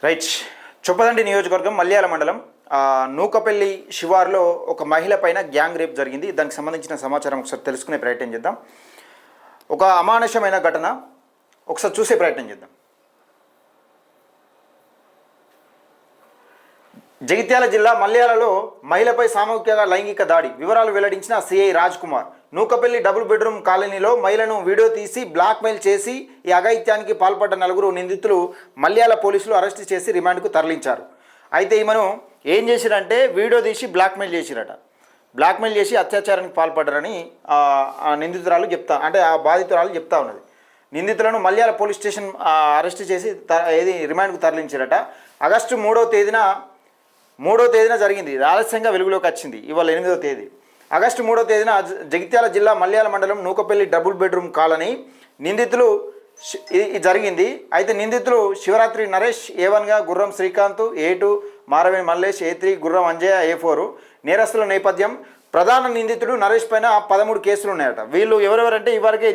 Right. Choppadandi నియోజకవర్గం మల్యాల మండలం నూకపల్లి శివార్లో ఒక మహిళ పైన గ్యాంగ్ రేప్ జరిగింది. దానికి సంబంధించిన సమాచారం ఒకసారి తెలుసుకునే ప్రయత్నం చేద్దాం. ఒక అమానుషమైన ఘటన ఒకసారి చూసే ప్రయత్నం చేద్దాం. జగిత్యాల జిల్లా మల్యాలలో మహిళపై సామూహిక లైంగిక దాడి వివరాలు వెల్లడించిన CI Raj Kumar. Nukapalli double bedroom కాలనీలో మహిళను వీడియో తీసి బ్లాక్మెయిల్ చేసి ఈ అఘాయిత్యానికి పాల్పడ్డ 4 నిందితులు మల్యాల పోలీసులు అరెస్టు చేసి రిమాండ్కు తరలించారు. అయితే ఈమెను ఏం చేసిరంటే వీడియో తీసి బ్లాక్మెయిల్ చేసిరట. బ్లాక్మెయిల్ చేసి అత్యాచారానికి పాల్పడ్డారని ఆ నిందితురాలు ఆ బాధితురాలు చెప్తా ఉన్నది. నిందితులను మల్యాల పోలీస్ స్టేషన్ అరెస్టు చేసి రిమాండ్కు తరలించారట. ఆగస్టు 3వ తేదీన జరిగింది. ఆలస్యంగా వెలుగులోకి వచ్చింది. ఇవాళ 8వ తేదీ. ఆగస్టు 3వ తేదీన జగిత్యాల జిల్లా మల్యాల మండలం నూకపల్లి డబుల్ బెడ్రూమ్ కాలనీ నిందితులు జరిగింది. అయితే నిందితులు శివరాత్రి నరేష్ A1గా, గుర్రం శ్రీకాంత్ A2, మారవేణి మల్లేష్ A3, గుర్రం అంజయ్య A4. నేరస్తుల నేపథ్యం: ప్రధాన నిందితుడు నరేష్ పైన 13 కేసులు ఉన్నాయట. వీళ్ళు ఎవరెవరంటే ఇవరకే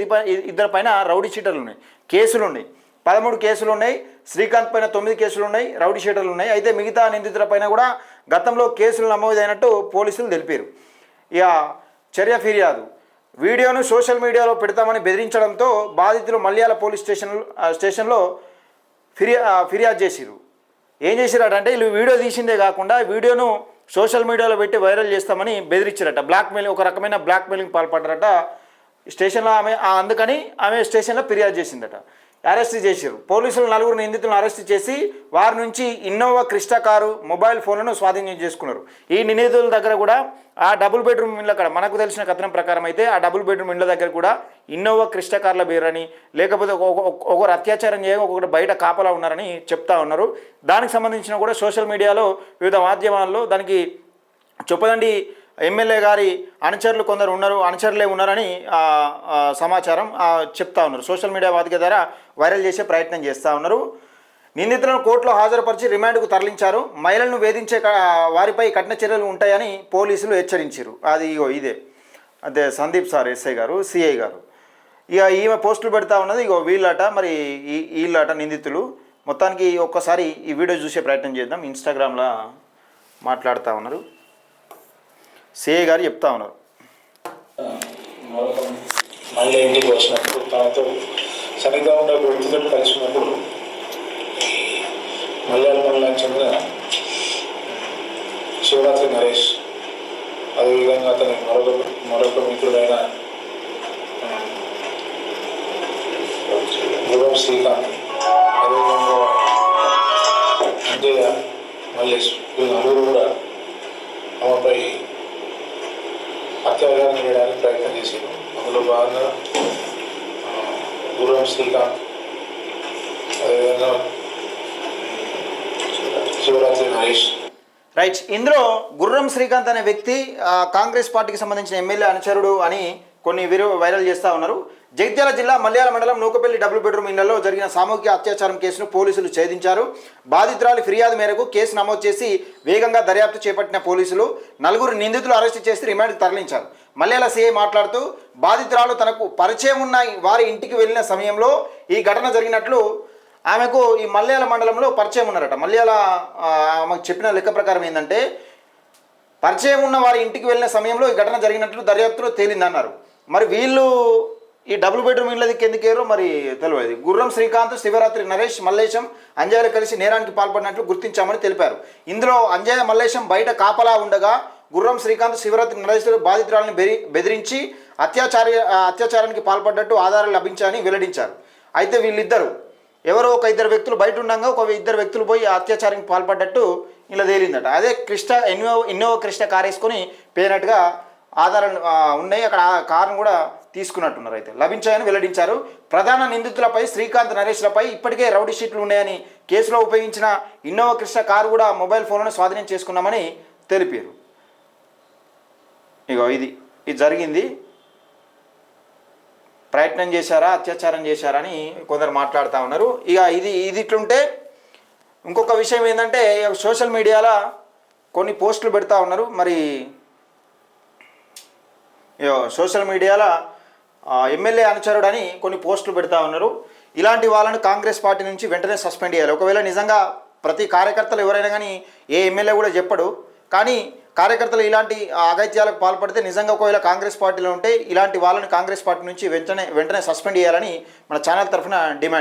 ఇద్దరు పైన రౌడీ షీటర్లు ఉన్నాయి, కేసులు ఉన్నాయి. 13 కేసులు ఉన్నాయి. శ్రీకాంత్ పైన 9 కేసులు ఉన్నాయి, రౌడీ షీటర్లు ఉన్నాయి. అయితే మిగతా నిందితుల పైన కూడా గతంలో కేసులు నమోదైనట్టు పోలీసులు తెలిపారు. ఇక ఫిర్యాదు వీడియోను సోషల్ మీడియాలో పెడతామని బెదిరించడంతో బాధితులు మల్యాల పోలీస్ స్టేషన్లో ఫిర్యాదు చేసిరు. ఏం చేసిరటంటే వీళ్ళు వీడియో తీసిందే కాకుండా వీడియోను సోషల్ మీడియాలో పెట్టి వైరల్ చేస్తామని బెదిరించారట. ఒక రకమైన బ్లాక్మెయిలింగ్ పాల్పడ్డారట స్టేషన్లో అందుకని ఆమె స్టేషన్లో ఫిర్యాదు చేసిందట. అరెస్ట్ చేశారు. పోలీసులు 4 నిందితులను అరెస్ట్ చేసి వారి నుంచి ఇన్నోవా క్రిస్టా కారు, మొబైల్ ఫోన్లను స్వాధీనం చేసుకున్నారు. ఈ నిందితుల దగ్గర కూడా ఆ డబుల్ బెడ్రూమ్ ఇండ్ల కాడ మనకు తెలిసిన కథనం ప్రకారం అయితే ఆ డబుల్ బెడ్రూమ్ ఇండ్ల దగ్గర కూడా ఇన్నోవా క్రిస్టా కార్ల పేరని, లేకపోతే ఒకరు అత్యాచారం చేయగా ఒకటి బయట కాపలా ఉన్నారని చెప్తా ఉన్నారు. దానికి సంబంధించిన కూడా సోషల్ మీడియాలో వివిధ మాధ్యమాల్లో దానికి చొప్పదండి ఎమ్మెల్యే గారి అనుచరులే ఉన్నారని సమాచారం చెప్తా ఉన్నారు. సోషల్ మీడియా వేదిక ద్వారా వైరల్ చేసే ప్రయత్నం చేస్తూ ఉన్నారు. నిందితులను కోర్టులో హాజరుపరిచి రిమాండ్కు తరలించారు. మహిళలను వేధించే వారిపై కఠిన చర్యలు ఉంటాయని పోలీసులు హెచ్చరించారు. ఇదే అదే సందీప్ సార్ ఎస్ఐ గారు, సిఐ గారు. ఇక ఈమె పోస్టులు పెడతా ఉన్నది. వీళ్ళట మరి వీళ్ళట నిందితులు. మొత్తానికి ఒక్కసారి ఈ వీడియో చూసే ప్రయత్నం చేద్దాం. ఇన్స్టాగ్రామ్లో మాట్లాడుతూ ఉన్నారు. సిఐ గారు చెప్తా ఉన్నారు. మళ్ళీ ఇంటికి వచ్చినప్పుడు తనతో సరిగ్గా ఉండే వ్యక్తితో కలిసినప్పుడు మల్యాల మండలానికి చెందిన శివరాత్రి నరేష్, అదేవిధంగా అతని మరొక మిత్రుడైన గుర్రం శ్రీకాంత్, అదేవిధంగా అంజయ్య, మల్లేష్, వీళ్ళు 4 కూడా ఆమెపై అత్యాచారం చేయడానికి ప్రయత్నం చేశారు. అందులో భాగంగా గుర్రం శ్రీకాంత్, అదేవిధంగా శివరాత్రి నరేష్. రైట్. ఇందులో గుర్రం శ్రీకాంత్ అనే వ్యక్తి కాంగ్రెస్ పార్టీకి సంబంధించిన ఎమ్మెల్యే అనుచరుడు అని కొన్ని వైరల్ చేస్తూ ఉన్నారు. జగిత్యాల జిల్లా మల్యాల మండలం నూకపల్లి డబుల్ బెడ్రూమ్ ఇళ్లలో జరిగిన సామూహిక అత్యాచారం కేసును పోలీసులు ఛేదించారు. బాధితురాలి ఫిర్యాదు మేరకు కేసు నమోదు చేసి వేగంగా దర్యాప్తు చేపట్టిన పోలీసులు 4 నిందితులు అరెస్టు చేసి రిమాండ్కు తరలించారు. మల్యాల సిఐ మాట్లాడుతూ బాధితురాలు తనకు పరిచయం ఉన్న వారి ఇంటికి వెళ్ళిన సమయంలో ఈ ఘటన జరిగినట్లు, ఆమెకు ఈ మల్యాల మండలంలో పరిచయం ఉన్నారట. మల్యాల ఆమెకు చెప్పిన లెక్క ప్రకారం ఏంటంటే పరిచయం ఉన్న వారి ఇంటికి వెళ్ళిన సమయంలో ఈ ఘటన జరిగినట్లు దర్యాప్తులో తేలిందన్నారు. మరి వీళ్ళు ఈ డబుల్ బెడ్రూమ్ ఇళ్ళది ఎందుకేరో మరి తెలియదు. గుర్రం శ్రీకాంత్, శివరాత్రి నరేష్, మల్లేశం, అంజయ్యలు కలిసి నేరానికి పాల్పడినట్లు గుర్తించామని తెలిపారు. ఇందులో అంజయ్య, మల్లేశం బయట కాపలా ఉండగా గుర్రం శ్రీకాంత్, శివరాత్రి నరేష్ బాధితురాలను బెదిరించి అత్యాచారానికి పాల్పడ్డట్టు ఆధారాలు లభించాయని వెల్లడించారు. అయితే వీళ్ళిద్దరు ఎవరో ఒక 2 వ్యక్తులు బయట ఉండగా ఒక 2 వ్యక్తులు పోయి అత్యాచారానికి పాల్పడ్డట్టు ఇలా తేలిందట. అదే ఇన్నోవా క్రిస్టా కార్ వేసుకొని పోయినట్టుగా ఆధారాలు ఉన్నాయి. అక్కడ ఆ కారును కూడా తీసుకున్నట్టున్నారు. అయితే లభించాయని వెల్లడించారు. ప్రధాన నిందితులపై శ్రీకాంత్, నరేష్లపై ఇప్పటికే రౌడీ షీట్లు ఉన్నాయని, కేసులో ఉపయోగించిన ఇన్నోవా క్రిస్టా కారు కూడా మొబైల్ ఫోన్లను స్వాధీనం చేసుకున్నామని తెలిపారు. ఇది జరిగింది. ప్రయత్నం చేశారా, అత్యాచారం చేశారా అని కొందరు మాట్లాడుతూ ఉన్నారు. ఇది ఇట్లుంటే ఇంకొక విషయం ఏంటంటే సోషల్ మీడియాలో కొన్ని పోస్టులు పెడతా ఉన్నారు. మరి సోషల్ మీడియాలో ఎమ్మెల్యే అనుచరుడని కొన్ని పోస్టులు పెడతా ఉన్నారు. ఇలాంటి వాళ్ళను కాంగ్రెస్ పార్టీ నుంచి వెంటనే సస్పెండ్ చేయాలి. ఒకవేళ నిజంగా ప్రతి కార్యకర్తలు ఎవరైనా కానీ ఏ ఎమ్మెల్యే కూడా చెప్పడు. కానీ కార్యకర్తలు ఇలాంటి అఘాయిత్యాలకు పాల్పడితే నిజంగా ఒకవేళ కాంగ్రెస్ పార్టీలో ఉంటే ఇలాంటి వాళ్ళని కాంగ్రెస్ పార్టీ నుంచి వెంటనే సస్పెండ్ చేయాలని మన ఛానల్ తరఫున డిమాండ్